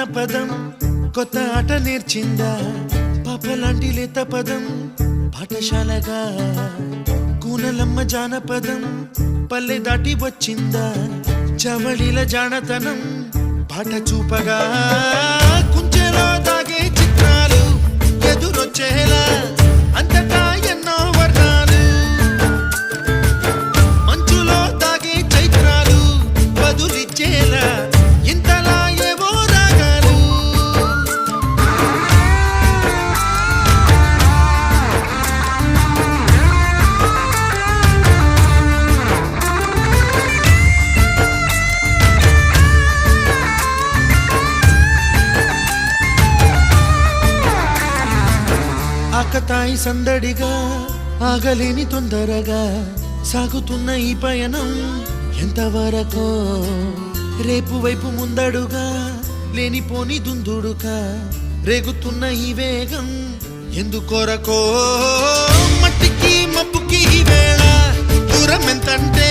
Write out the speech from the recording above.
జానపదం కొత్త ఆట నేర్చిందా పాపలాంటి లేత పదం పాఠశాలగా కూనలమ్మ జానపదం పల్లె దాటి వచ్చిందా చవళిల జానతనం పాట చూపగా కుంచెలో దాగే చిత్రాలు ఎదురొచ్చేలా అంతటా ఎన్నో వర్ణాలు మంచులో దాగే చైత్రాలు బదులిచ్చేలా ఇంతలా ఏవో రాగాలు ఆకతాయి సందడిగా ఆగలేని తొందరగా సాగుతున్న ఈ పయనం ఎంతవరకో రేపు వైపు ముందడుగా లేనిపోని దుందుడుగా రేగుతున్న ఈ వేగం ఎందుకొరకో మట్టికి మబ్బుకి ఈ వేళ దూరం ఎంతంటే